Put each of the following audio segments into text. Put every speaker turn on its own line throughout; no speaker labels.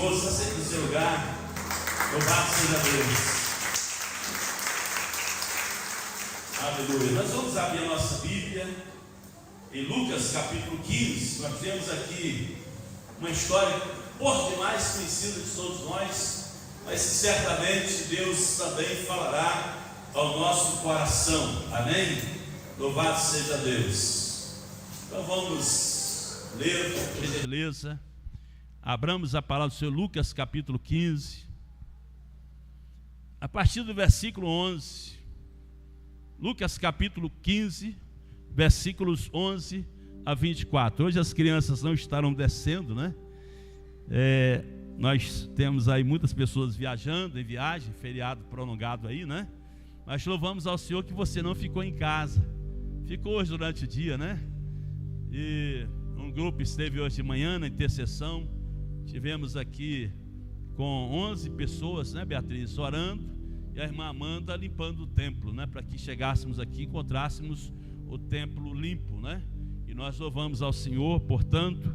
Ouça sempre no seu lugar, louvado seja Deus. Aleluia. Nós vamos abrir a nossa Bíblia em Lucas capítulo 15. Nós temos aqui uma história por demais conhecida de todos nós, mas certamente Deus também falará ao nosso coração. Amém? Louvado seja Deus. Então vamos ler, por gentileza. Abramos a palavra do Senhor, Lucas capítulo 15, a partir do versículo 11. Lucas capítulo 15, versículos 11 a 24. Hoje as crianças não estarão descendo, né? Nós temos aí muitas pessoas viajando, em viagem, feriado prolongado aí, né? Mas louvamos ao Senhor que você não ficou em casa, ficou hoje durante o dia, né? E um grupo esteve hoje de manhã na intercessão. Tivemos aqui com 11 pessoas, né, Beatriz, orando, e a irmã Amanda limpando o templo, né, para que chegássemos aqui e encontrássemos o templo limpo, né? E nós louvamos ao Senhor, portanto,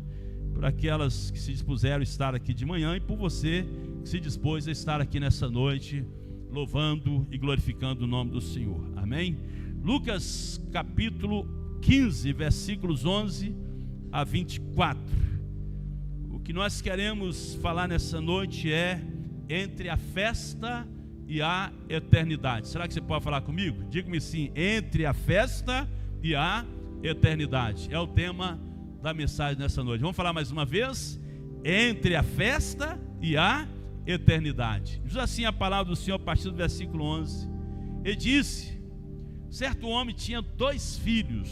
por aquelas que se dispuseram a estar aqui de manhã e por você que se dispôs a estar aqui nessa noite, louvando e glorificando o nome do Senhor. Amém? Lucas capítulo 15, versículos 11 a 24. O que nós queremos falar nessa noite é entre a festa e a eternidade. Será que você pode falar comigo? Diga-me sim, entre a festa e a eternidade. É o tema da mensagem nessa noite. Vamos falar mais uma vez? Entre a festa e a eternidade. Diz assim a palavra do Senhor a partir do versículo 11. Ele disse: certo homem tinha 2 filhos,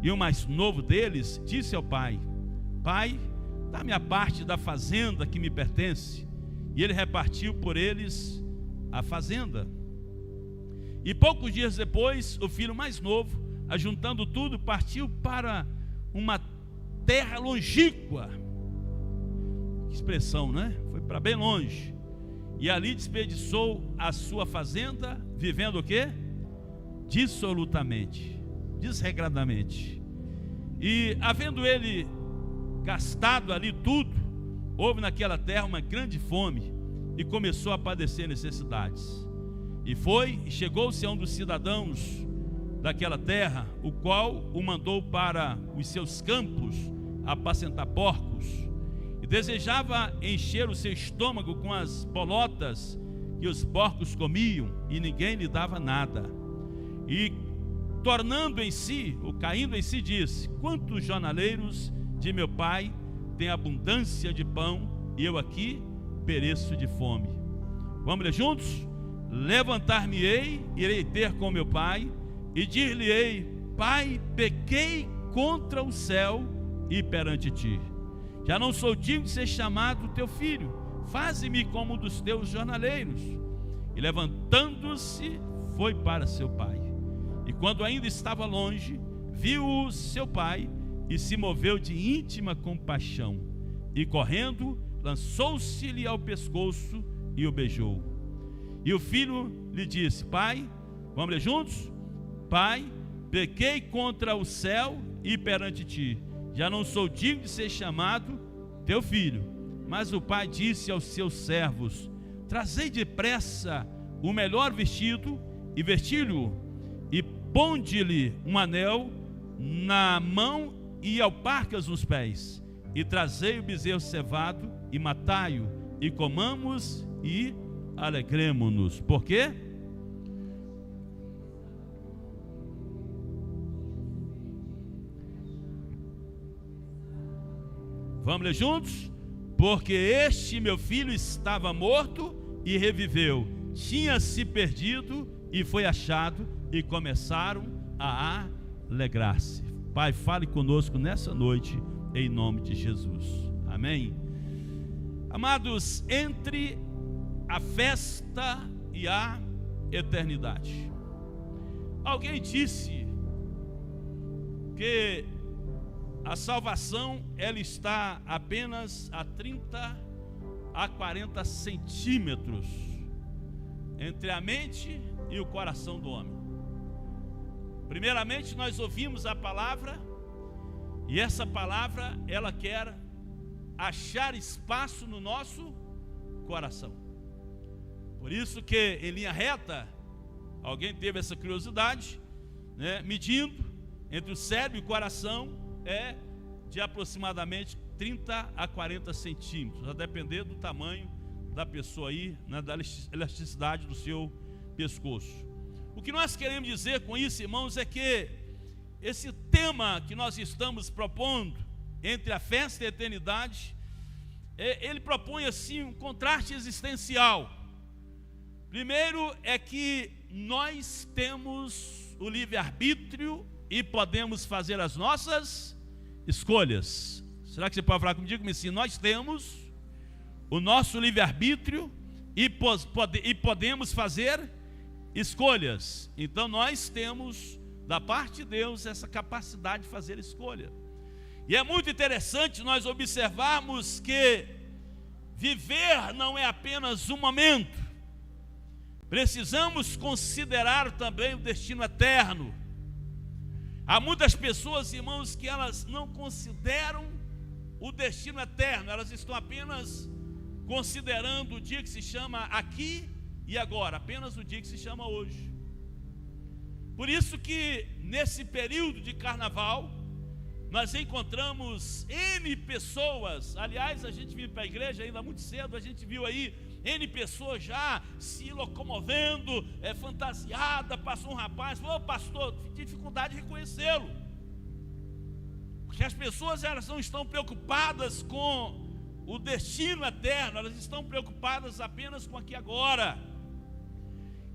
e o mais novo deles disse ao pai: pai, dá-me a parte da fazenda que me pertence. E ele repartiu por eles a fazenda. E poucos dias depois, o filho mais novo, ajuntando tudo, partiu para uma terra longínqua. Que expressão, né? Foi para bem longe. E ali desperdiçou a sua fazenda, vivendo o quê? Dissolutamente, desregradamente. E havendo ele gastado ali tudo, houve naquela terra uma grande fome e começou a padecer necessidades. E foi e chegou-se a um dos cidadãos daquela terra, o qual o mandou para os seus campos apacentar porcos, e desejava encher o seu estômago com as bolotas que os porcos comiam, e ninguém lhe dava nada. E tornando em si, ou caindo em si, disse: quantos jornaleiros de meu pai tem abundância de pão, e eu aqui pereço de fome. Vamos ler juntos? Levantar-me-ei, irei ter com meu pai, e dir-lhe-ei: pai, pequei contra o céu e perante ti. Já não sou digno de ser chamado teu filho, faze-me como um dos teus jornaleiros. E levantando-se, foi para seu pai. E quando ainda estava longe, viu-o seu pai, e se moveu de íntima compaixão, e correndo, lançou-se-lhe ao pescoço e o beijou. E o filho lhe disse: pai, vamos ler juntos? Pai, pequei contra o céu e perante ti, já não sou digno de ser chamado teu filho. Mas o pai disse aos seus servos: trazei depressa o melhor vestido e vesti-lhe, e ponde-lhe um anel na mão e alparcas nos pés, e trazei o bezerro cevado e matai-o, e comamos e alegremo-nos. Por quê? Vamos ler juntos? Porque este meu filho estava morto e reviveu, tinha se perdido e foi achado, e começaram a alegrar-se. Pai, fale conosco nessa noite, em nome de Jesus. Amém? Amados, entre a festa e a eternidade. Alguém disse que a salvação, ela está apenas a 30 a 40 centímetros entre a mente e o coração do homem. Primeiramente, nós ouvimos a palavra, e essa palavra, ela quer achar espaço no nosso coração. Por isso que em linha reta, alguém teve essa curiosidade, né, medindo entre o cérebro e o coração é de aproximadamente 30 a 40 centímetros, a depender do tamanho da pessoa aí, né, da elasticidade do seu pescoço. O que nós queremos dizer com isso, irmãos, é que esse tema que nós estamos propondo entre a festa e a eternidade, ele propõe assim um contraste existencial. Primeiro é que nós temos o livre-arbítrio e podemos fazer as nossas escolhas. Será que você pode falar comigo assim? Nós temos o nosso livre-arbítrio e podemos fazer escolhas. Então nós temos da parte de Deus essa capacidade de fazer escolha. E é muito interessante nós observarmos que viver não é apenas um momento. Precisamos considerar também o destino eterno. Há muitas pessoas, irmãos, que elas não consideram o destino eterno. Elas estão apenas considerando o dia que se chama aqui e agora, apenas o dia que se chama hoje. Por isso que nesse período de carnaval nós encontramos N pessoas. Aliás, a gente viu para a igreja ainda muito cedo, a gente viu aí N pessoas já se locomovendo, fantasiada. Passou um rapaz, falou: pastor, tive dificuldade de reconhecê-lo, porque as pessoas elas não estão preocupadas com o destino eterno, elas estão preocupadas apenas com aqui e agora.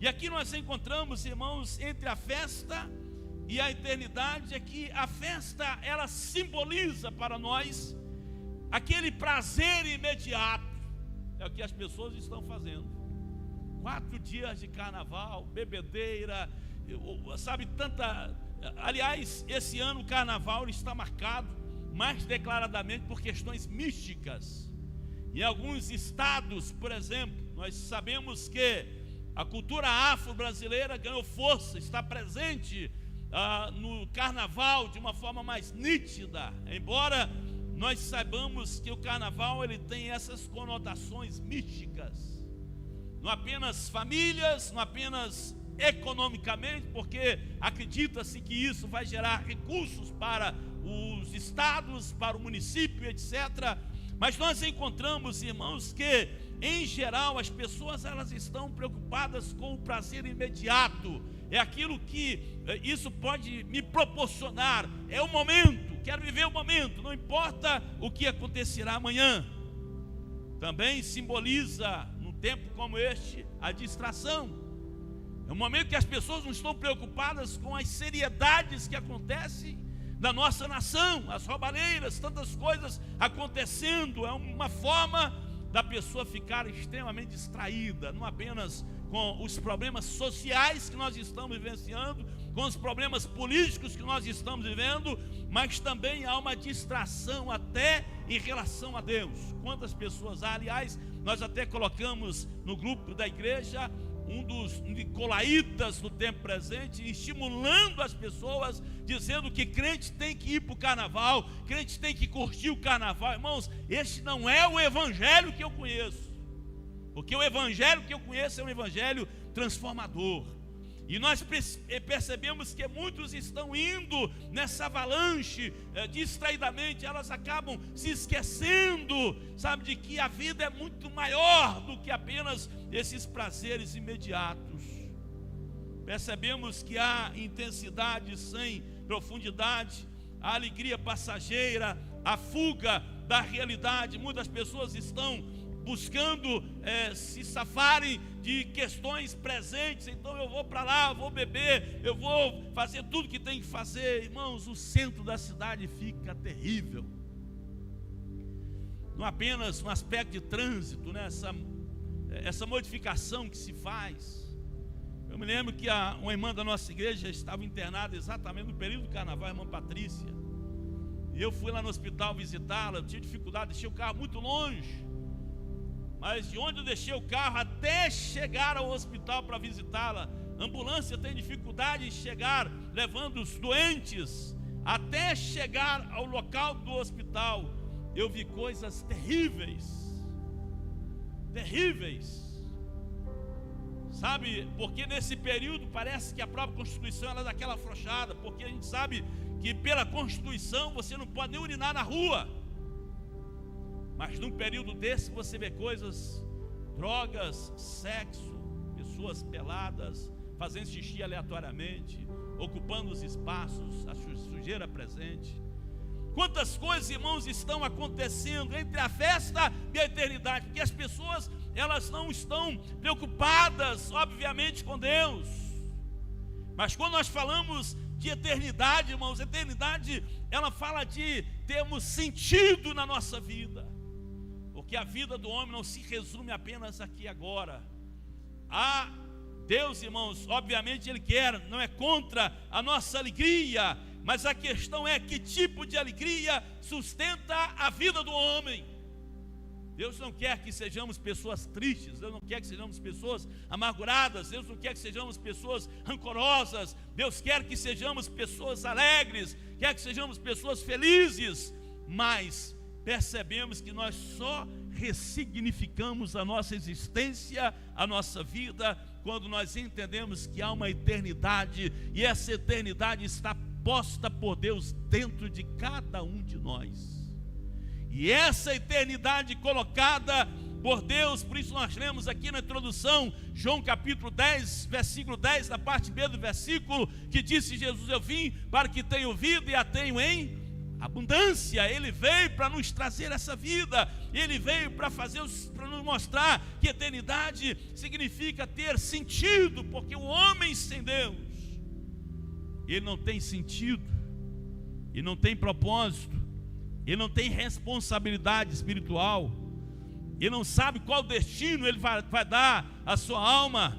E aqui nós encontramos, irmãos, entre a festa e a eternidade, é que a festa ela simboliza para nós aquele prazer imediato. É o que as pessoas estão fazendo. 4 dias de carnaval, bebedeira, sabe, tanta. Aliás, esse ano o carnaval está marcado mais declaradamente por questões místicas. Em alguns estados, por exemplo, nós sabemos que a cultura afro-brasileira ganhou força, está presente no carnaval de uma forma mais nítida, embora nós saibamos que o carnaval ele tem essas conotações místicas, não apenas famílias, não apenas economicamente, porque acredita-se que isso vai gerar recursos para os estados, para o município, etc. Mas nós encontramos, irmãos, que em geral as pessoas elas estão preocupadas com o prazer imediato. É aquilo que isso pode me proporcionar, é o momento, quero viver o momento, não importa o que acontecerá amanhã. Também simboliza, num tempo como este, a distração. É um momento que as pessoas não estão preocupadas com as seriedades que acontecem na nossa nação, as roubalheiras, tantas coisas acontecendo. É uma forma da pessoa ficar extremamente distraída, não apenas com os problemas sociais que nós estamos vivenciando, com os problemas políticos que nós estamos vivendo, mas também há uma distração até em relação a Deus. Quantas pessoas há? Aliás, nós até colocamos no grupo da igreja um dos nicolaítas no tempo presente, estimulando as pessoas, dizendo que crente tem que ir para o carnaval, crente tem que curtir o carnaval. Irmãos, este não é o evangelho que eu conheço, porque o evangelho que eu conheço é um evangelho transformador. E nós percebemos que muitos estão indo nessa avalanche, distraidamente, elas acabam se esquecendo, sabe, de que a vida é muito maior do que apenas esses prazeres imediatos. Percebemos que há intensidade sem profundidade, a alegria passageira, a fuga da realidade. Muitas pessoas estão buscando se safarem de questões presentes. Então eu vou para lá, eu vou beber, eu vou fazer tudo que tem que fazer. Irmãos, o centro da cidade fica terrível. Não apenas no aspecto de trânsito, né? Essa modificação que se faz. Eu me lembro que uma irmã da nossa igreja estava internada exatamente no período do carnaval, a irmã Patrícia. E eu fui lá no hospital visitá-la. Eu tive dificuldade, deixei o carro muito longe. Mas de onde eu deixei o carro até chegar ao hospital para visitá-la, a ambulância tem dificuldade de chegar, levando os doentes até chegar ao local do hospital. eu vi coisas terríveis, terríveis. Sabe, porque nesse período parece que a própria Constituição ela é daquela afrouxada, porque a gente sabe que pela Constituição você não pode nem urinar na rua. Mas num período desse você vê coisas, drogas, sexo, pessoas peladas, fazendo xixi aleatoriamente, ocupando os espaços, a sujeira presente. Quantas coisas, irmãos, estão acontecendo entre a festa e a eternidade, porque as pessoas, elas não estão preocupadas, obviamente, com Deus. Mas quando nós falamos de eternidade, irmãos, eternidade, ela fala de termos sentido na nossa vida, porque a vida do homem não se resume apenas aqui agora. Deus, irmãos, obviamente Ele quer, não é contra a nossa alegria, mas a questão é que tipo de alegria sustenta a vida do homem. Deus não quer que sejamos pessoas tristes, Deus não quer que sejamos pessoas amarguradas, Deus não quer que sejamos pessoas rancorosas, Deus quer que sejamos pessoas alegres, quer que sejamos pessoas felizes, mas percebemos que nós só ressignificamos a nossa existência, a nossa vida, quando nós entendemos que há uma eternidade, e essa eternidade está posta por Deus dentro de cada um de nós. E essa eternidade colocada por Deus, por isso nós lemos aqui na introdução, João capítulo 10, versículo 10, na parte B do versículo, que disse Jesus: eu vim para que tenham vida e a tenham em abundância. Ele veio para nos trazer essa vida, Ele veio para nos mostrar que eternidade significa ter sentido, porque o homem sem Deus, ele não tem sentido, ele não tem propósito, ele não tem responsabilidade espiritual, ele não sabe qual destino ele vai dar à sua alma,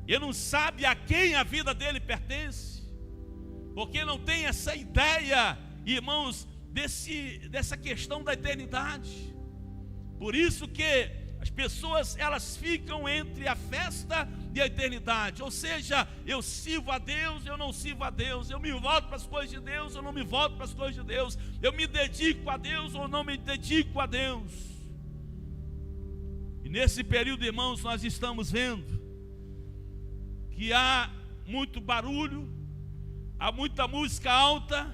ele não sabe a quem a vida dele pertence, porque não tem essa ideia, irmãos, dessa questão da eternidade. Por isso que as pessoas, elas ficam entre a festa e a eternidade, ou seja, eu sirvo a Deus, eu não sirvo a Deus, eu me volto para as coisas de Deus, eu não me volto para as coisas de Deus, eu me dedico a Deus ou não me dedico a Deus. E nesse período, irmãos, nós estamos vendo que há muito barulho, há muita música alta,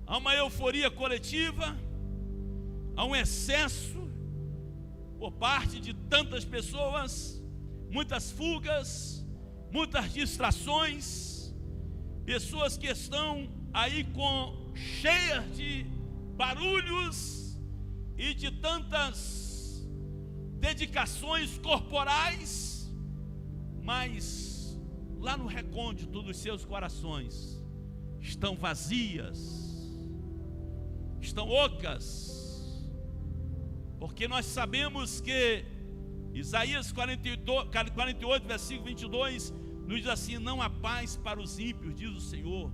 há uma euforia coletiva, há um excesso por parte de tantas pessoas, muitas fugas, muitas distrações, pessoas que estão aí cheias de barulhos e de tantas dedicações corporais, mas lá no recôndito dos seus corações estão vazias, estão ocas, porque nós sabemos que Isaías 48, versículo 22 nos diz assim: não há paz para os ímpios, diz o Senhor.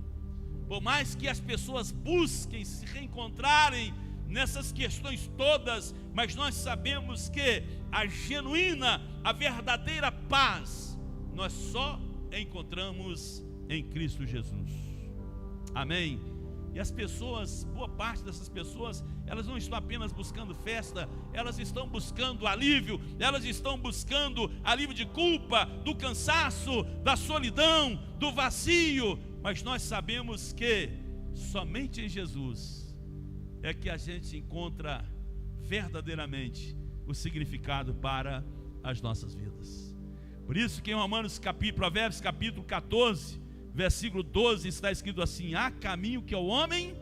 Por mais que as pessoas busquem se reencontrarem nessas questões todas, mas nós sabemos que a genuína, a verdadeira paz, nós só encontramos em Cristo Jesus. Amém? E as pessoas, boa parte dessas pessoas, elas não estão apenas buscando festa, elas estão buscando alívio, elas estão buscando alívio de culpa, do cansaço, da solidão, do vazio. Mas nós sabemos que somente em Jesus é que a gente encontra verdadeiramente o significado para as nossas vidas. Por isso que em Provérbios capítulo 14, versículo 12, está escrito assim: há caminho que ao homem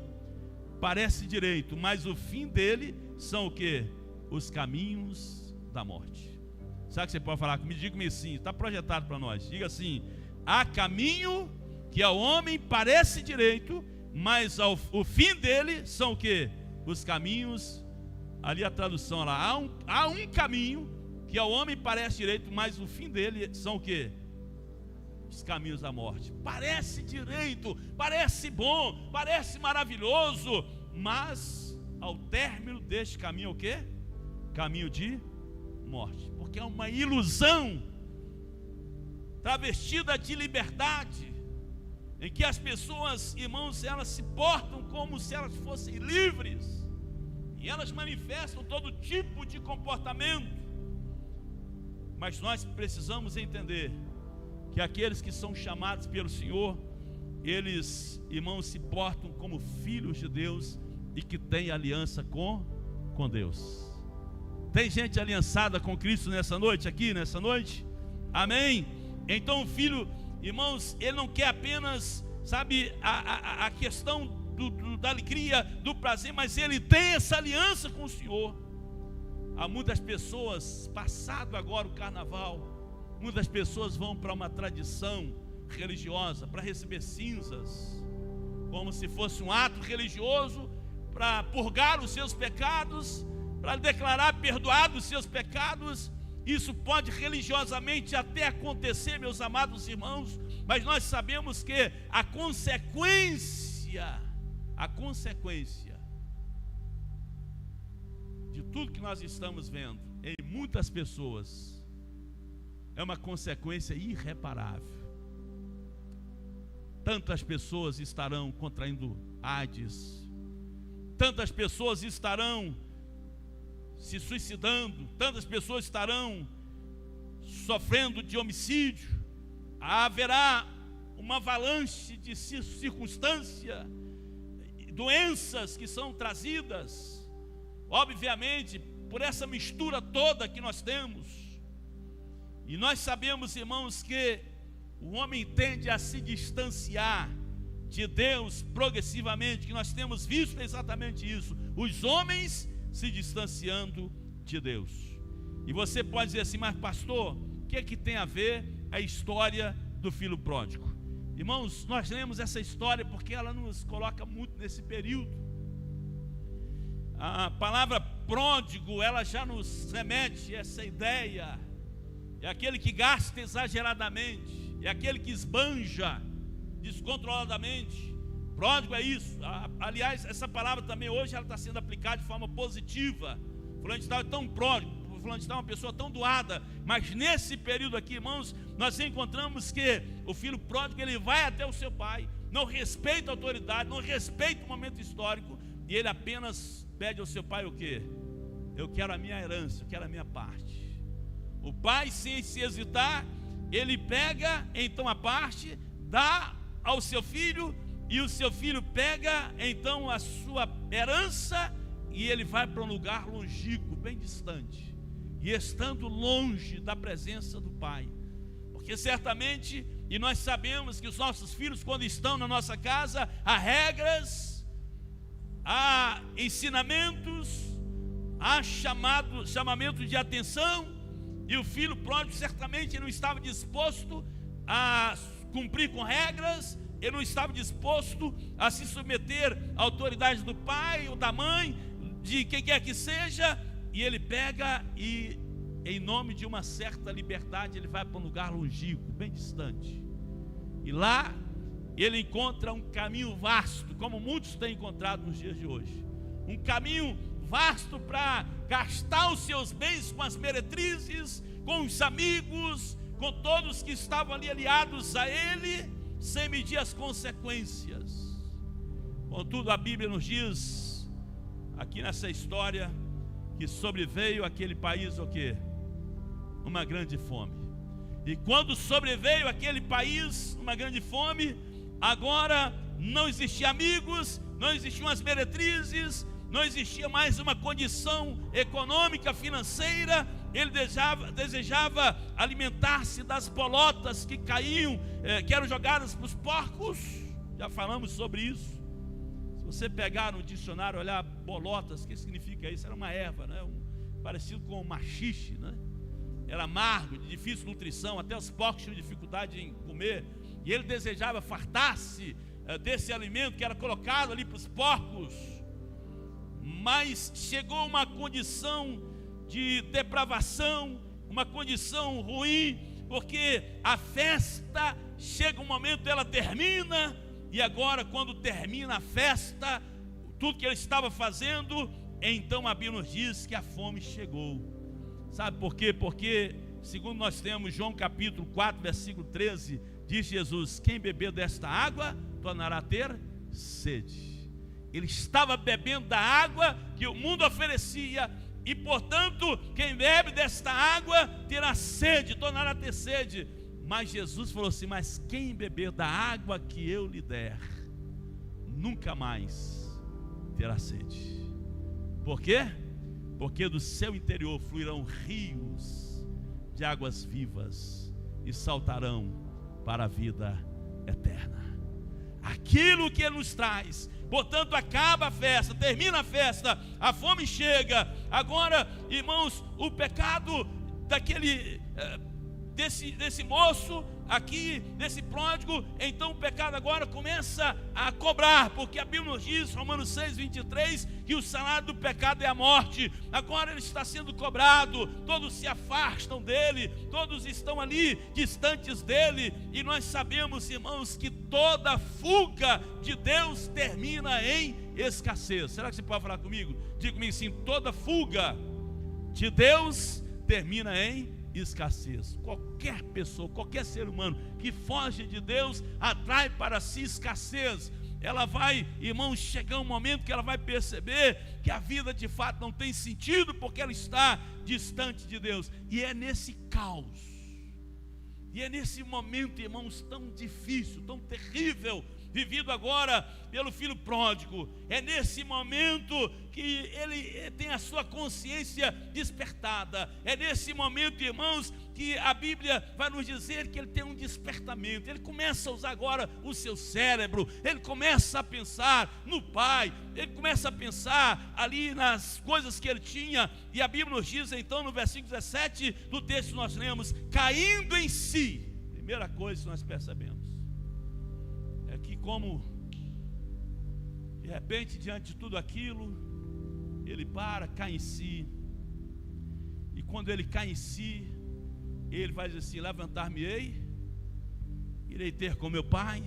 parece direito, mas o fim dele são o quê? Os caminhos da morte. Sabe o que você pode falar comigo? Diga-me assim, está projetado para nós. Diga assim: há caminho que ao homem parece direito, mas o fim dele são o quê? Os caminhos, ali a tradução lá, há um caminho que ao homem parece direito, mas o fim dele são o quê? Os caminhos da morte. Parece direito, parece bom, parece maravilhoso, mas ao término deste caminho o quê? Caminho de morte, porque é uma ilusão travestida de liberdade, em que as pessoas, irmãos, elas se portam como se elas fossem livres, e elas manifestam todo tipo de comportamento. Mas nós precisamos entender que aqueles que são chamados pelo Senhor, eles, irmãos, se portam como filhos de Deus e que têm aliança com Deus. Tem gente aliançada com Cristo nessa noite, aqui nessa noite? Amém? Então o filho, irmãos, ele não quer apenas, sabe, a questão da alegria, do prazer, mas ele tem essa aliança com o Senhor. Há muitas pessoas, passado agora o carnaval, muitas pessoas vão para uma tradição religiosa para receber cinzas, como se fosse um ato religioso para purgar os seus pecados, para declarar perdoados os seus pecados. Isso pode religiosamente até acontecer, meus amados irmãos, mas nós sabemos que a consequência de tudo que nós estamos vendo em muitas pessoas é uma consequência irreparável. Tantas pessoas estarão contraindo AIDS, tantas pessoas estarão se suicidando, tantas pessoas estarão sofrendo de homicídio. Haverá uma avalanche de circunstâncias, doenças que são trazidas, obviamente, por essa mistura toda que nós temos. E nós sabemos, irmãos, que o homem tende a se distanciar de Deus progressivamente, que nós temos visto exatamente isso, os homens se distanciando de Deus. E você pode dizer assim: mas pastor, o que é que tem a ver a história do filho pródigo? Irmãos, nós lemos essa história porque ela nos coloca muito nesse período. A palavra pródigo, ela já nos remete a essa ideia. É aquele que gasta exageradamente, é aquele que esbanja descontroladamente. Pródigo é isso. Aliás, essa palavra também hoje ela está sendo aplicada de forma positiva. Fulano de tal é tão pródigo, fulano de tal é uma pessoa tão doada. Mas nesse período aqui, irmãos, nós encontramos que o filho pródigo, ele vai até o seu pai, não respeita a autoridade, não respeita o momento histórico, e ele apenas pede ao seu pai o quê? Eu quero a minha herança, eu quero a minha parte. O pai, sem se hesitar, ele pega então a parte, dá ao seu filho, e o seu filho pega então a sua herança, e ele vai para um lugar longínquo, bem distante, e estando longe da presença do pai. Porque certamente, e nós sabemos que os nossos filhos, quando estão na nossa casa, há regras, há ensinamentos, há chamamento de atenção, e o filho pródigo certamente não estava disposto a cumprir com regras, ele não estava disposto a se submeter à autoridade do pai ou da mãe, de quem quer que seja, e ele pega e, em nome de uma certa liberdade, ele vai para um lugar longínquo, bem distante, e lá ele encontra um caminho vasto, como muitos têm encontrado nos dias de hoje, um caminho vasto para gastar os seus bens com as meretrizes, com os amigos, com todos que estavam ali aliados a ele, sem medir as consequências. Contudo, a Bíblia nos diz, aqui nessa história, que sobreveio aquele país o quê? Uma grande fome. E quando sobreveio aquele país uma grande fome, agora não existiam amigos, não existiam as meretrizes, não existia mais uma condição econômica, financeira. Ele desejava alimentar-se das bolotas que caíam, que eram jogadas para os porcos. Já falamos sobre isso. Se você pegar no dicionário, olhar bolotas, o que significa isso? Era uma erva, né? Parecido com machixe, né? Era amargo, de difícil nutrição, até os porcos tinham dificuldade em comer. E ele desejava fartar-se desse alimento que era colocado ali para os porcos. Mas chegou uma condição de depravação, uma condição ruim, porque a festa chega um momento, ela termina, e agora quando termina a festa, tudo que ele estava fazendo, então a Bíblia nos diz que a fome chegou. Sabe por quê? Porque, segundo nós temos João capítulo 4, versículo 13, diz Jesus: quem beber desta água, tornará a ter sede. Ele estava bebendo da água que o mundo oferecia, e portanto, quem bebe desta água terá sede, tornará a ter sede. Mas Jesus falou assim: mas quem beber da água que eu lhe der, nunca mais terá sede. Por quê? Porque do seu interior fluirão rios de águas vivas e saltarão para a vida eterna. Aquilo que Ele nos traz. Portanto, acaba a festa, termina a festa, a fome chega. Agora, irmãos, o pecado desse moço aqui, desse pródigo, então o pecado agora começa a cobrar, porque a Bíblia nos diz, Romanos 6:23, que o salário do pecado é a morte. Agora ele está sendo cobrado, todos se afastam dele, todos estão ali distantes dele, e nós sabemos, irmãos, que toda fuga de Deus termina em escassez. Será que você pode falar comigo? Diga comigo assim: toda fuga de Deus termina em escassez. Qualquer pessoa, qualquer ser humano que foge de Deus atrai para si escassez. Ela vai, irmãos, chegar um momento que ela vai perceber que a vida de fato não tem sentido, porque ela está distante de Deus. E é nesse caos, e é nesse momento, irmãos, tão difícil, tão terrível, vivido agora pelo filho pródigo, é nesse momento que ele tem a sua consciência despertada. É nesse momento, irmãos, que a Bíblia vai nos dizer que ele tem um despertamento. Ele começa a usar agora o seu cérebro, ele começa a pensar no Pai, ele começa a pensar ali nas coisas que ele tinha. E a Bíblia nos diz então no versículo 17 do texto que nós lemos: caindo em si. Primeira coisa que nós percebemos é que, como de repente, diante de tudo aquilo, ele cai em si. E quando ele cai em si, ele vai dizer assim: levantar-me-ei, irei ter com meu pai,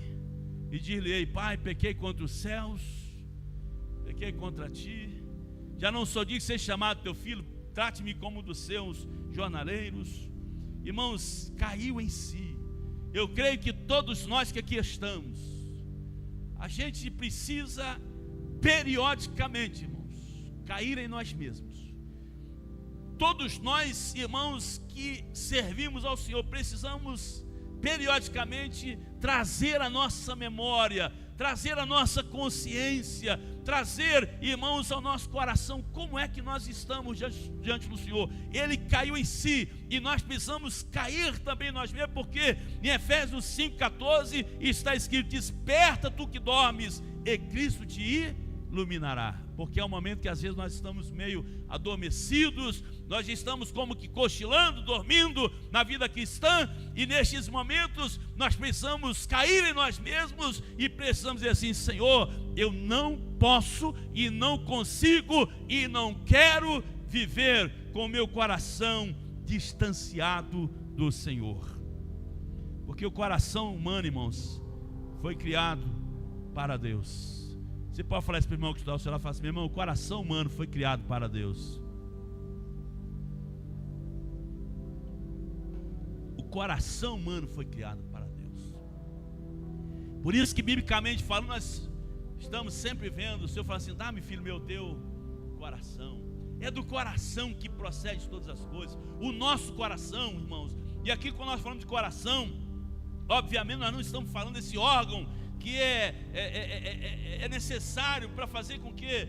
e dir-lhe-ei: Pai, pequei contra os céus, pequei contra ti, já não sou digno de ser chamado teu filho, trate-me como dos seus jornaleiros. Irmãos, caiu em si. Eu creio que todos nós que aqui estamos, a gente precisa periodicamente, irmãos, cair em nós mesmos. Todos nós, irmãos, que servimos ao Senhor, precisamos periodicamente trazer a nossa memória, trazer a nossa consciência, trazer, irmãos, ao nosso coração como é que nós estamos diante do Senhor. Ele caiu em si, e nós precisamos cair também nós mesmos, porque em Efésios 5,14 está escrito: desperta tu que dormes, e Cristo te iluminará. Porque é um momento que às vezes nós estamos meio adormecidos, nós estamos como que cochilando, dormindo na vida cristã, e nestes momentos nós precisamos cair em nós mesmos e precisamos dizer assim: Senhor, eu não posso e não consigo e não quero viver com o meu coração distanciado do Senhor. Porque o coração humano, irmãos, foi criado para Deus. Você pode falar isso para o irmão que está ao seu lado, fala assim: meu irmão, o coração humano foi criado para Deus. O coração humano foi criado para Deus. Por isso que, biblicamente falando, nós estamos sempre vendo o Senhor falar assim: dá-me, filho meu, teu coração. É do coração que procede todas as coisas. O nosso coração, irmãos. E aqui, quando nós falamos de coração, obviamente nós não estamos falando desse órgão que é necessário para fazer com que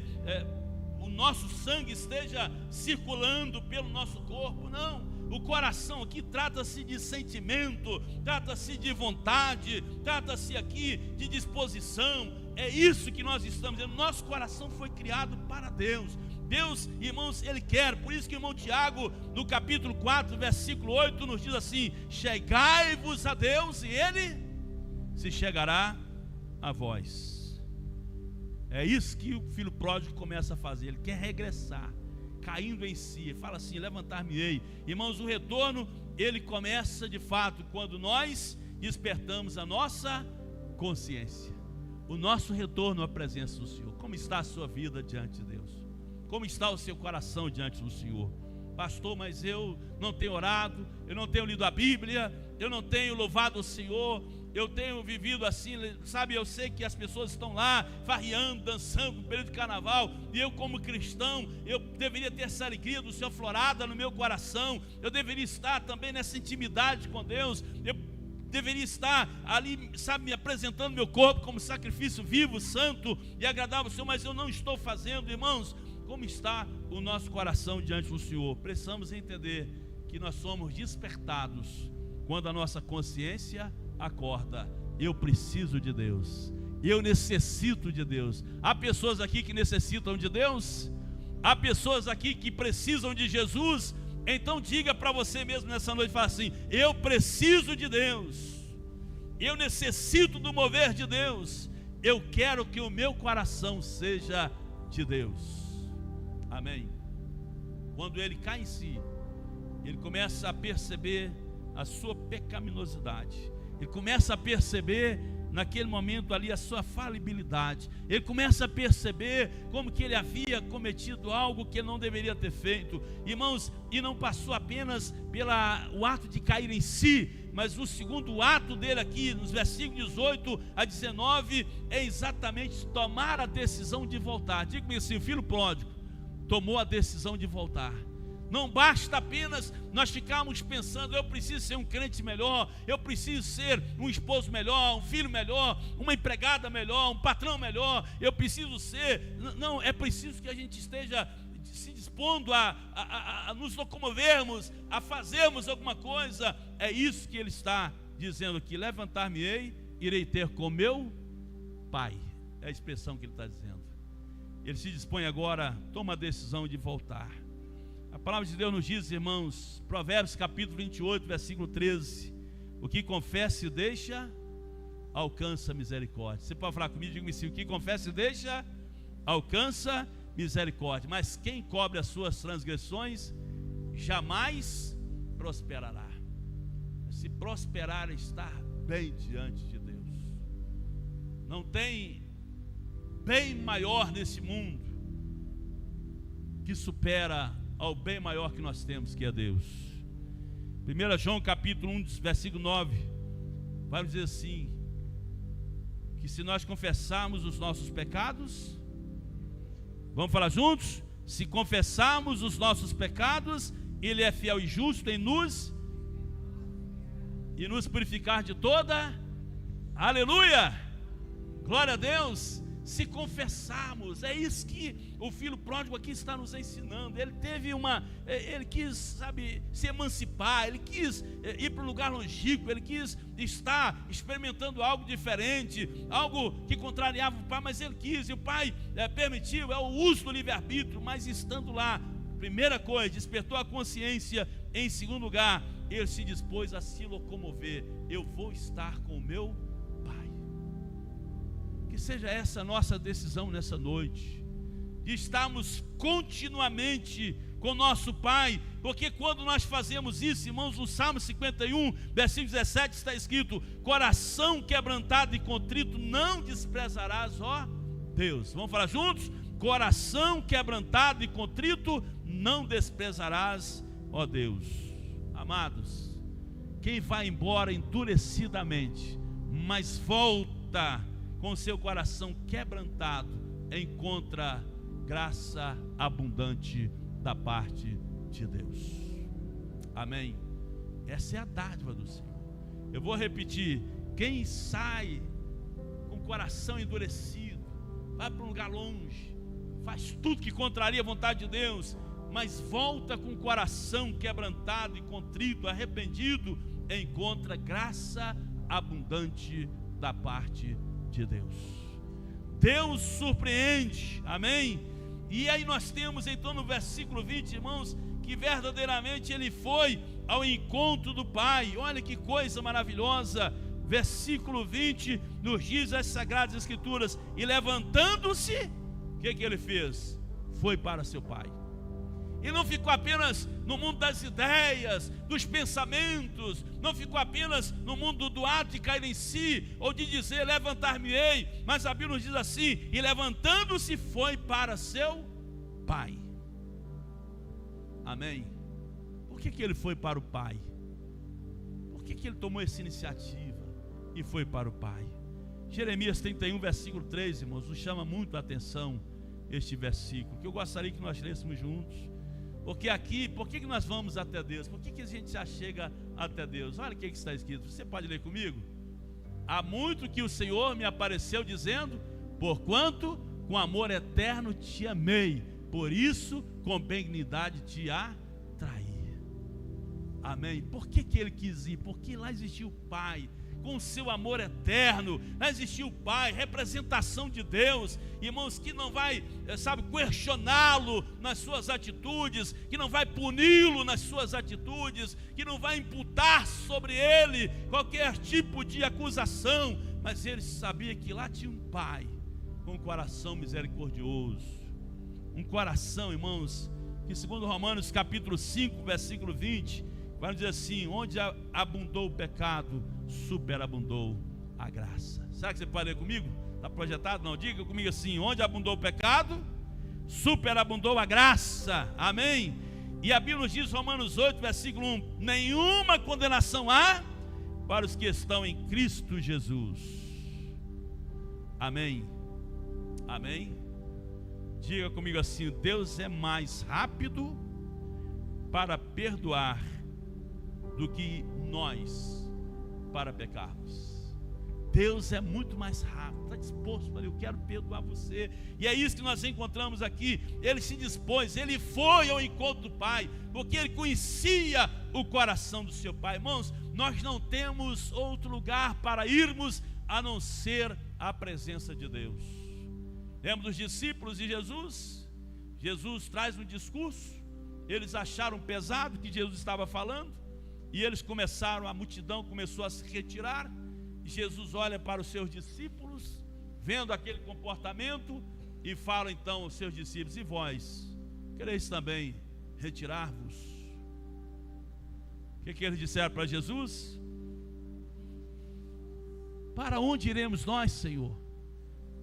o nosso sangue esteja circulando pelo nosso corpo. Não, o coração aqui trata-se de sentimento, trata-se de vontade, trata-se aqui de disposição. É isso que nós estamos dizendo. Nosso coração foi criado para Deus. Deus, irmãos, Ele quer. Por isso que o irmão Tiago, no capítulo 4, versículo 8, nos diz assim: chegai-vos a Deus e Ele se chegará a vós. É isso que o filho pródigo começa a fazer. Ele quer regressar, caindo em si. Ele fala assim: levantar-me-ei. Irmãos, o retorno, ele começa de fato quando nós despertamos a nossa consciência, o nosso retorno à presença do Senhor. Como está a sua vida diante de Deus? Como está o seu coração diante do Senhor? Pastor, mas eu não tenho orado, eu não tenho lido a Bíblia, eu não tenho louvado o Senhor, eu tenho vivido assim, sabe, eu sei que as pessoas estão lá, farreando, dançando no período de carnaval, e eu como cristão, eu deveria ter essa alegria do Senhor florada no meu coração, eu deveria estar também nessa intimidade com Deus, eu deveria estar ali, sabe, me apresentando meu corpo como sacrifício vivo, santo e agradável ao Senhor, mas eu não estou fazendo. Irmãos, como está o nosso coração diante do Senhor? Precisamos entender que nós somos despertados quando a nossa consciência acorda. Eu preciso de Deus, eu necessito de Deus. Há pessoas aqui que necessitam de Deus, há pessoas aqui que precisam de Jesus. Então diga para você mesmo nessa noite, fala assim: eu preciso de Deus, eu necessito do mover de Deus, eu quero que o meu coração seja de Deus. Amém. Quando ele cai em si, ele começa a perceber a sua pecaminosidade, ele começa a perceber naquele momento ali a sua falibilidade, ele começa a perceber como que ele havia cometido algo que ele não deveria ter feito, irmãos, e não passou apenas pelo ato de cair em si, mas o segundo ato dele aqui, nos versículos 18 a 19, é exatamente tomar a decisão de voltar. Diga-me assim: o filho pródigo tomou a decisão de voltar. Não basta apenas nós ficarmos pensando: eu preciso ser um crente melhor, eu preciso ser um esposo melhor, um filho melhor, uma empregada melhor, um patrão melhor, eu preciso ser. Não, é preciso que a gente esteja se dispondo a nos locomovermos, a fazermos alguma coisa. É isso que ele está dizendo aqui: levantar-me-ei, irei ter com meu Pai. É a expressão que ele está dizendo. Ele se dispõe agora, toma a decisão de voltar. A palavra de Deus nos diz, irmãos, Provérbios capítulo 28, versículo 13: o que confessa e deixa, alcança misericórdia. Você pode falar comigo? Diga-me assim: o que confessa e deixa, alcança misericórdia. Mas quem cobre as suas transgressões, jamais prosperará. Se prosperar é estar bem diante de Deus. Não tem bem maior nesse mundo que supera ao bem maior que nós temos, que é Deus. 1 João capítulo 1, versículo 9, vai dizer assim: que se nós confessarmos os nossos pecados, vamos falar juntos? Se confessarmos os nossos pecados, Ele é fiel e justo em nos purificar de toda, aleluia, glória a Deus. Se confessarmos, é isso que o filho pródigo aqui está nos ensinando. Ele quis, sabe, se emancipar, ele quis ir para um lugar longínquo, ele quis estar experimentando algo diferente, algo que contrariava o pai, mas ele quis, e o pai permitiu, é o uso do livre-arbítrio. Mas estando lá, primeira coisa, despertou a consciência. Em segundo lugar, ele se dispôs a se locomover: eu vou estar com o meu Pai. Que seja essa a nossa decisão nessa noite, de estarmos continuamente com nosso Pai, porque quando nós fazemos isso, irmãos, no Salmo 51, versículo 17 está escrito: coração quebrantado e contrito não desprezarás, ó Deus. Vamos falar juntos? Coração quebrantado e contrito não desprezarás, ó Deus. Amados, quem vai embora endurecidamente, mas volta com seu coração quebrantado, encontra graça abundante da parte de Deus. Amém. Essa é a dádiva do Senhor. Eu vou repetir: quem sai com o coração endurecido, vai para um lugar longe, faz tudo que contraria a vontade de Deus, mas volta com o coração quebrantado e contrito, arrependido, encontra graça abundante da parte de Deus. Deus surpreende, amém? E aí nós temos então no versículo 20, irmãos, que verdadeiramente ele foi ao encontro do Pai. Olha que coisa maravilhosa. Versículo 20 nos diz as Sagradas Escrituras: e levantando-se, o que ele fez? Foi para seu Pai. E não ficou apenas no mundo das ideias, dos pensamentos, não ficou apenas no mundo do ato de cair em si, ou de dizer levantar-me-ei, mas a Bíblia nos diz assim: e levantando-se foi para seu Pai. Amém. Por que ele foi para o Pai? Por que ele tomou essa iniciativa? e foi para o pai. Jeremias 31, versículo 3, irmãos, nos chama muito a atenção este versículo, que eu gostaria que nós lêssemos juntos. Porque aqui, por que nós vamos até Deus? Por que a gente já chega até Deus? Olha o que está escrito, você pode ler comigo? Há muito que o Senhor me apareceu dizendo: porquanto com amor eterno te amei, por isso com benignidade te atraí. Amém? Por que ele quis ir? Porque lá existiu o Pai, com o seu amor eterno. Lá existiu o Pai, representação de Deus, irmãos, que não vai, questioná-lo nas suas atitudes, que não vai puni-lo nas suas atitudes, que não vai imputar sobre ele qualquer tipo de acusação, mas ele sabia que lá tinha um Pai com um coração misericordioso, um coração, irmãos, que segundo Romanos capítulo 5, versículo 20, vai dizer assim: onde abundou o pecado, superabundou a graça. Será que você pode ler comigo? Está projetado? Não, diga comigo assim: onde abundou o pecado, superabundou a graça. Amém? E a Bíblia nos diz, Romanos 8, versículo 1: nenhuma condenação há para os que estão em Cristo Jesus. Amém? Amém? Diga comigo assim: Deus é mais rápido para perdoar do que nós para pecarmos. Deus é muito mais rápido, está disposto para eu quero perdoar você. E é isso que nós encontramos aqui. Ele se dispôs, ele foi ao encontro do Pai, porque ele conhecia o coração do seu Pai. Irmãos, nós não temos outro lugar para irmos a não ser a presença de Deus. Lembra dos discípulos de Jesus? Jesus traz um discurso, eles acharam pesado o que Jesus estava falando, e eles começaram, a multidão começou a se retirar, e Jesus olha para os seus discípulos, vendo aquele comportamento, e fala então aos seus discípulos: e vós, quereis também retirar-vos? O que eles disseram para Jesus? Para onde iremos nós, Senhor,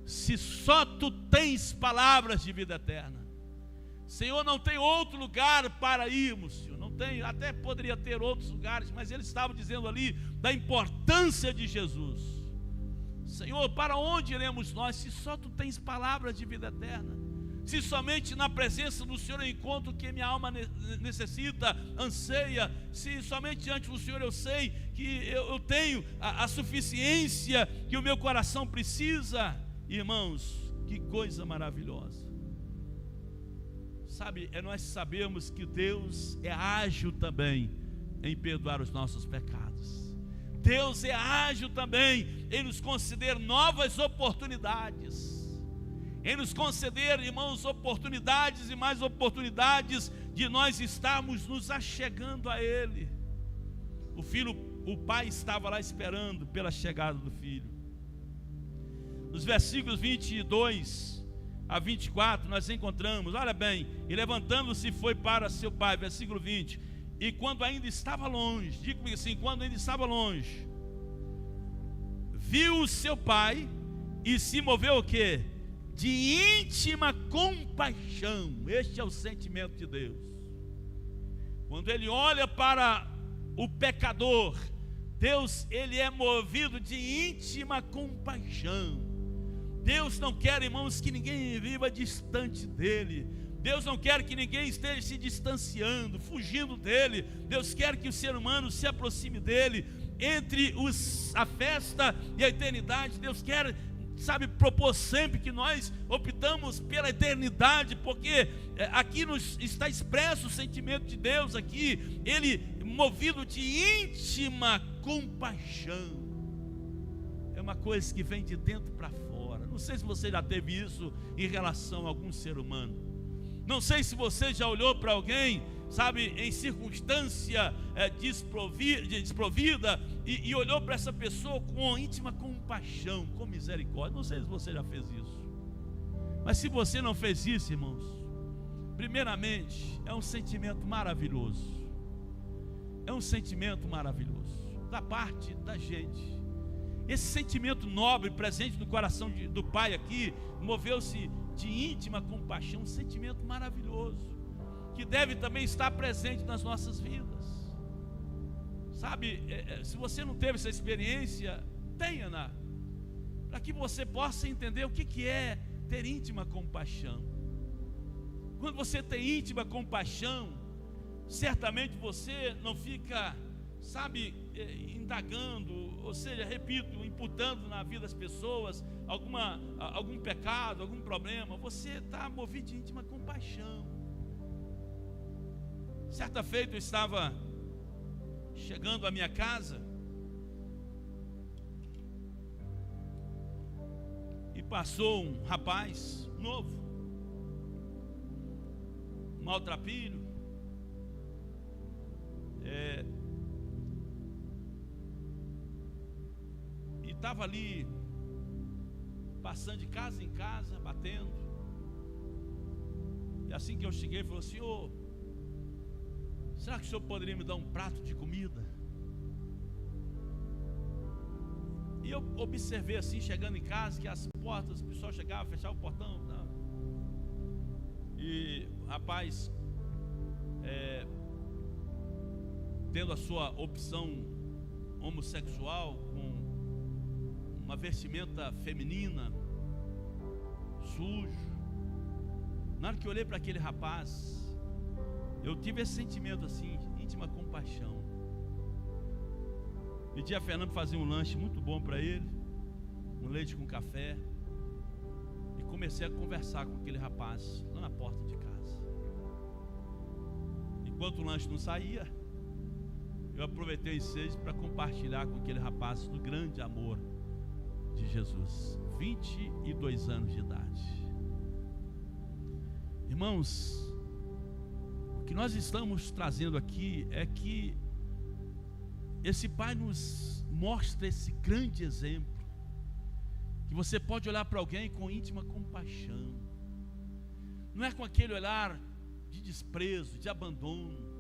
se só Tu tens palavras de vida eterna? Senhor, não tem outro lugar para irmos, Senhor. Não tem, até poderia ter outros lugares, mas eles estavam dizendo ali da importância de Jesus. Senhor, para onde iremos nós, se só Tu tens palavras de vida eterna? Se somente na presença do Senhor eu encontro o que minha alma necessita, anseia, se somente diante do Senhor eu sei que eu tenho a suficiência que o meu coração precisa. Irmãos, que coisa maravilhosa. Sabe, nós sabemos que Deus é ágil também em perdoar os nossos pecados. Deus é ágil também em nos conceder novas oportunidades, em nos conceder, irmãos, oportunidades e mais oportunidades de nós estarmos nos achegando a Ele. O pai estava lá esperando pela chegada do filho. Nos versículos 22 a 24 nós encontramos, olha bem, e levantando-se foi para seu pai, versículo 20, e quando ainda estava longe, diga comigo assim, quando ainda estava longe, viu o seu pai e se moveu o quê? De íntima compaixão. Este é o sentimento de Deus. Quando ele olha para o pecador, Deus, ele é movido de íntima compaixão. Deus não quer, irmãos, que ninguém viva distante dele. Deus não quer que ninguém esteja se distanciando, fugindo dele. Deus quer que o ser humano se aproxime dele. Entre a festa e a eternidade, Deus quer, propor sempre que nós optamos pela eternidade, porque aqui nos está expresso o sentimento de Deus aqui, ele movido de íntima compaixão. É uma coisa que vem de dentro para fora. Não sei se você já teve isso em relação a algum ser humano. Não sei se você já olhou para alguém, em circunstância desprovida, e olhou para essa pessoa com íntima compaixão, com misericórdia. Não sei se você já fez isso. Mas se você não fez isso, irmãos, primeiramente, é um sentimento maravilhoso. É um sentimento maravilhoso da parte da gente. Esse sentimento nobre presente no coração do Pai aqui, moveu-se de íntima compaixão, um sentimento maravilhoso, que deve também estar presente nas nossas vidas. Se você não teve essa experiência, Tenha-na, para que você possa entender o que é ter íntima compaixão. Quando você tem íntima compaixão, certamente você não fica, indagando, ou seja, repito, imputando na vida das pessoas algum pecado, algum problema. Você está movido de íntima compaixão. Certa feita eu estava chegando à minha casa e passou um rapaz novo, maltrapilho, e estava ali passando de casa em casa, batendo. E assim que eu cheguei, ele falou: senhor, será que o senhor poderia me dar um prato de comida? E eu observei assim, chegando em casa, que as portas, o pessoal chegava, fechava o portão, tá? E o rapaz, tendo a sua opção homossexual, com uma vestimenta feminina, sujo. Na hora que eu olhei para aquele rapaz, eu tive esse sentimento assim, íntima compaixão. Pedi a Fernanda fazer um lanche muito bom para ele, um leite com café, e comecei a conversar com aquele rapaz lá na porta de casa. Enquanto o lanche não saía, eu aproveitei o ensejo para compartilhar com aquele rapaz do grande amor de Jesus. 22 anos de idade. Irmãos, o que nós estamos trazendo aqui é que esse pai nos mostra esse grande exemplo, que você pode olhar para alguém com íntima compaixão, não é com aquele olhar de desprezo, de abandono.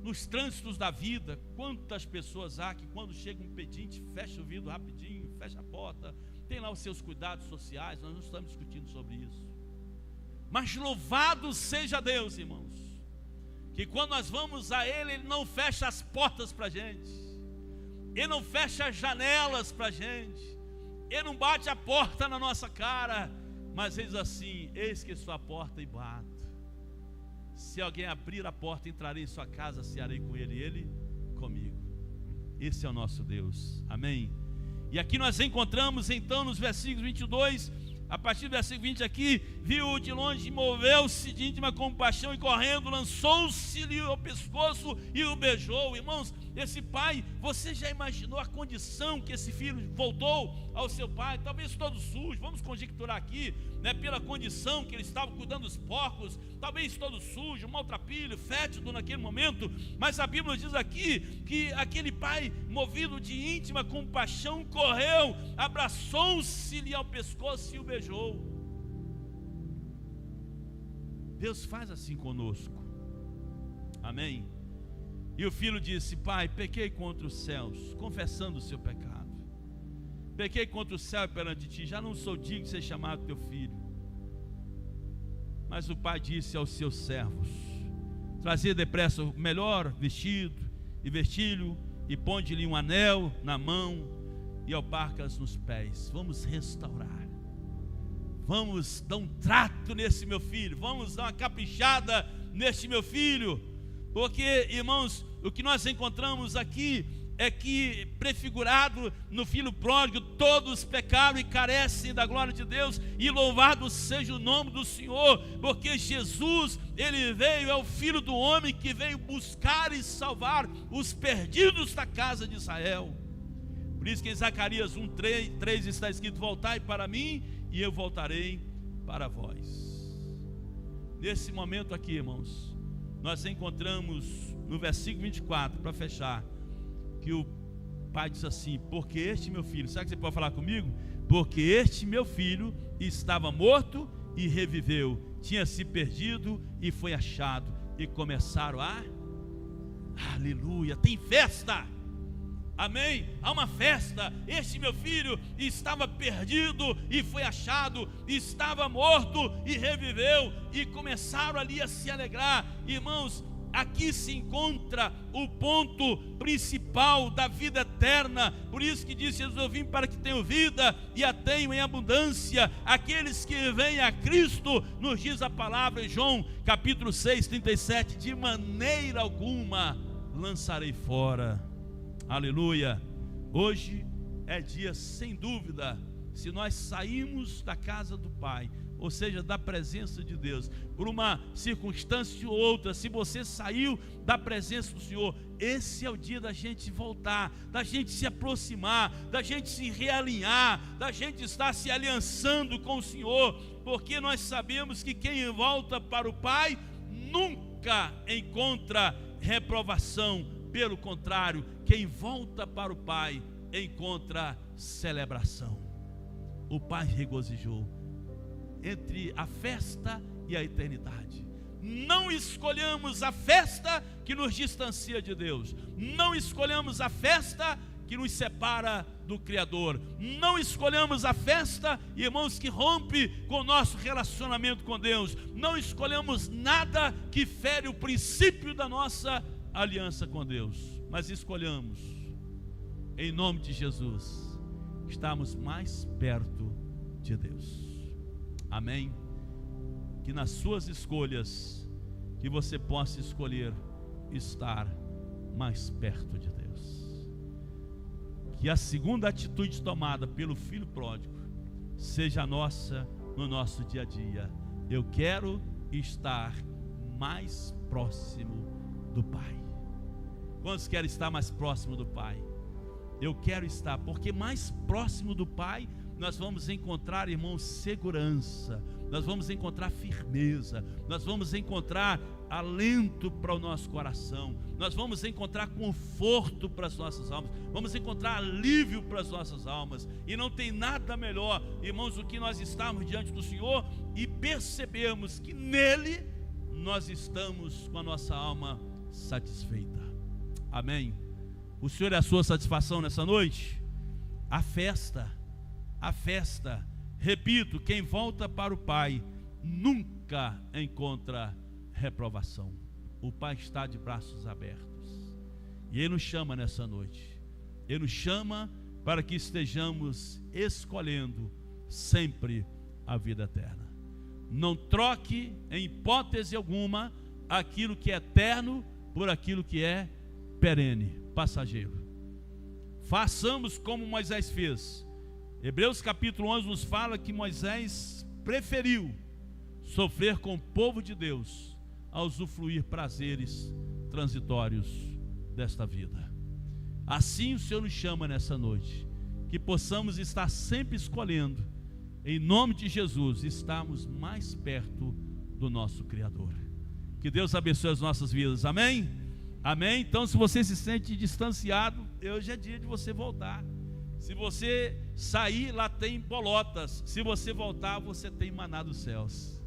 Nos trânsitos da vida, quantas pessoas há que quando chega um pedinte, fecha o vidro rapidinho, fecha a porta, tem lá os seus cuidados sociais. Nós não estamos discutindo sobre isso, mas louvado seja Deus, irmãos, que quando nós vamos a Ele, Ele não fecha as portas para a gente, Ele não fecha as janelas para a gente, Ele não bate a porta na nossa cara, mas Ele diz assim: eis que estou à porta e bato. Se alguém abrir a porta, entrarei em sua casa, cearei com ele e ele comigo. Esse é o nosso Deus, amém? E aqui nós encontramos então nos versículos 22, a partir do versículo 20 aqui: viu de longe, moveu-se de íntima compaixão e correndo, lançou-se-lhe ao pescoço e o beijou. Irmãos, esse pai, você já imaginou a condição que esse filho voltou ao seu pai? Talvez todo sujo, vamos conjecturar aqui, né, pela condição que ele estava cuidando dos porcos, talvez todo sujo, maltrapilho, fétido naquele momento. Mas a Bíblia diz aqui que aquele pai, movido de íntima compaixão, correu, abraçou-se-lhe ao pescoço e o beijou. Deus faz assim conosco, amém? E o filho disse: pai, pequei contra os céus, confessando o seu pecado. Pequei contra o céu e perante ti, já não sou digno de ser chamado teu filho. Mas o pai disse aos seus servos: trazei depressa o melhor vestido e vestilho, e ponde-lhe um anel na mão e alparcas nos pés. Vamos restaurar, vamos dar um trato nesse meu filho, vamos dar uma caprichada nesse meu filho. Porque, irmãos, o que nós encontramos aqui é que, prefigurado no filho pródigo, todos pecaram e carecem da glória de Deus, e louvado seja o nome do Senhor, porque Jesus, Ele veio, é o Filho do homem que veio buscar e salvar os perdidos da casa de Israel. Por isso que em Zacarias 1:3 está escrito: voltai para mim e eu voltarei para vós. Nesse momento aqui, irmãos, nós encontramos no versículo 24, para fechar, que o pai diz assim: porque este meu filho, sabe o que você pode falar comigo? Porque este meu filho estava morto e reviveu, tinha se perdido e foi achado. E começaram a aleluia, tem festa, amém? Há uma festa. Este meu filho estava perdido e foi achado, estava morto e reviveu, e começaram ali a se alegrar. Irmãos, aqui se encontra o ponto principal da vida eterna. Por isso que disse Jesus: eu vim para que tenham vida e a tenham em abundância. Aqueles que vêm a Cristo, nos diz a palavra em João capítulo 6, 37, de maneira alguma lançarei fora. Aleluia. Hoje é dia, sem dúvida, se nós saímos da casa do Pai, ou seja, da presença de Deus, por uma circunstância ou outra, se você saiu da presença do Senhor, esse é o dia da gente voltar, da gente se aproximar, da gente se realinhar, da gente estar se aliançando com o Senhor, porque nós sabemos que quem volta para o Pai nunca encontra reprovação. Pelo contrário, quem volta para o Pai encontra celebração. O Pai regozijou entre a festa e a eternidade. Não escolhamos a festa que nos distancia de Deus, não escolhemos a festa que nos separa do Criador, não escolhemos a festa, irmãos, que rompe com o nosso relacionamento com Deus, não escolhemos nada que fere o princípio da nossa aliança com Deus, mas escolhamos, em nome de Jesus, estarmos mais perto de Deus. Amém? Que nas suas escolhas, que você possa escolher estar mais perto de Deus. Que a segunda atitude tomada pelo filho pródigo seja a nossa no nosso dia a dia. Eu quero estar mais próximo do Pai. Quantos querem estar mais próximo do Pai? Eu quero estar, porque mais próximo do Pai nós vamos encontrar, irmãos, segurança, nós vamos encontrar firmeza, nós vamos encontrar alento para o nosso coração, nós vamos encontrar conforto para as nossas almas, vamos encontrar alívio para as nossas almas. E não tem nada melhor, irmãos, do que nós estarmos diante do Senhor e percebermos que nele nós estamos com a nossa alma satisfeita. Amém? O Senhor é a sua satisfação nessa noite? A festa, repito, quem volta para o Pai nunca encontra reprovação. O Pai está de braços abertos e Ele nos chama nessa noite. Ele nos chama para que estejamos escolhendo sempre a vida eterna. Não troque em hipótese alguma aquilo que é eterno por aquilo que é perene, passageiro. Façamos como Moisés fez. Hebreus capítulo 11 nos fala que Moisés preferiu sofrer com o povo de Deus a usufruir prazeres transitórios desta vida. Assim o Senhor nos chama nessa noite, que possamos estar sempre escolhendo, em nome de Jesus, estarmos mais perto do nosso Criador. Que Deus abençoe as nossas vidas, amém? Amém? Então, se você se sente distanciado, hoje é dia de você voltar. Se você sair, lá tem bolotas. Se você voltar, você tem maná dos céus.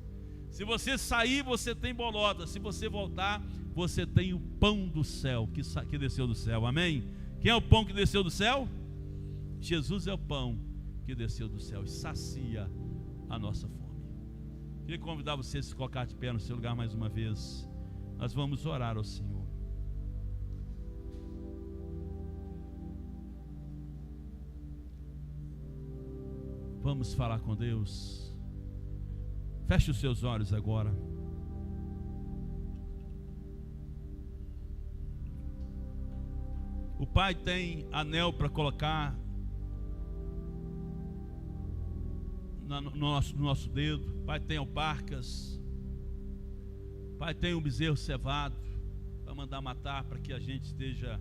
Se você sair, você tem bolotas. Se você voltar, você tem o pão do céu que desceu do céu. Amém? Quem é o pão que desceu do céu? Jesus é o pão que desceu do céu e sacia a nossa fome. Queria convidar você a se colocar de pé no seu lugar mais uma vez. Nós vamos orar ao Senhor. Vamos falar com Deus. Feche os seus olhos agora. O Pai tem anel para colocar no nosso dedo. O Pai tem alparcas. O Pai tem um bezerro cevado para mandar matar, para que a gente esteja,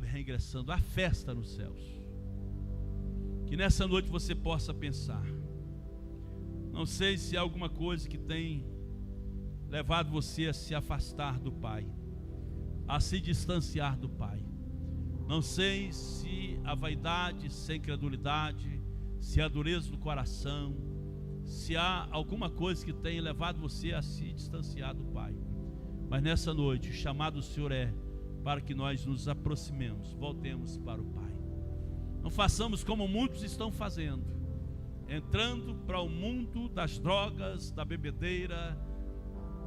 reingressando. Há festa nos céus. Que nessa noite você possa pensar. Não sei se há alguma coisa que tem levado você a se afastar do Pai, a se distanciar do Pai. Não sei se a vaidade, se a incredulidade, se a dureza do coração, se há alguma coisa que tenha levado você a se distanciar do Pai. Mas nessa noite o chamado do Senhor é para que nós nos aproximemos, voltemos para o Pai. Não façamos como muitos estão fazendo, entrando para o mundo das drogas, da bebedeira,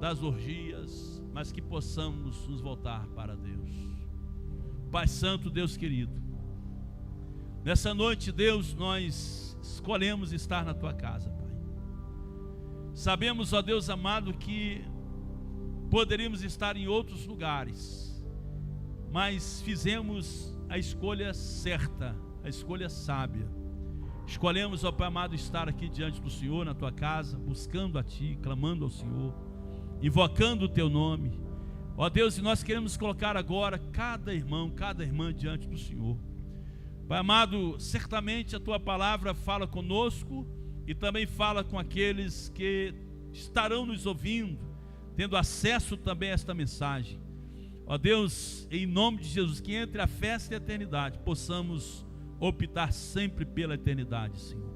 das orgias, mas que possamos nos voltar para Deus. Pai Santo, Deus querido, nessa noite, Deus, nós escolhemos estar na Tua casa, Pai. Sabemos, ó Deus amado, que poderíamos estar em outros lugares, mas fizemos a escolha certa, a escolha sábia. Escolhemos, ó Pai amado, estar aqui diante do Senhor, na Tua casa, buscando a Ti, clamando ao Senhor, invocando o Teu nome. Ó Deus, e nós queremos colocar agora cada irmão, cada irmã diante do Senhor. Pai amado, certamente a Tua palavra fala conosco e também fala com aqueles que estarão nos ouvindo, tendo acesso também a esta mensagem. Ó Deus, em nome de Jesus, que entre a festa e a eternidade possamos optar sempre pela eternidade, Senhor,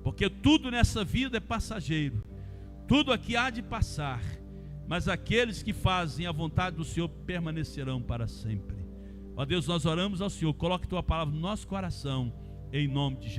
porque tudo nessa vida é passageiro, tudo aqui há de passar, mas aqueles que fazem a vontade do Senhor permanecerão para sempre. Ó Deus, nós oramos ao Senhor, coloque Tua palavra no nosso coração, em nome de Jesus.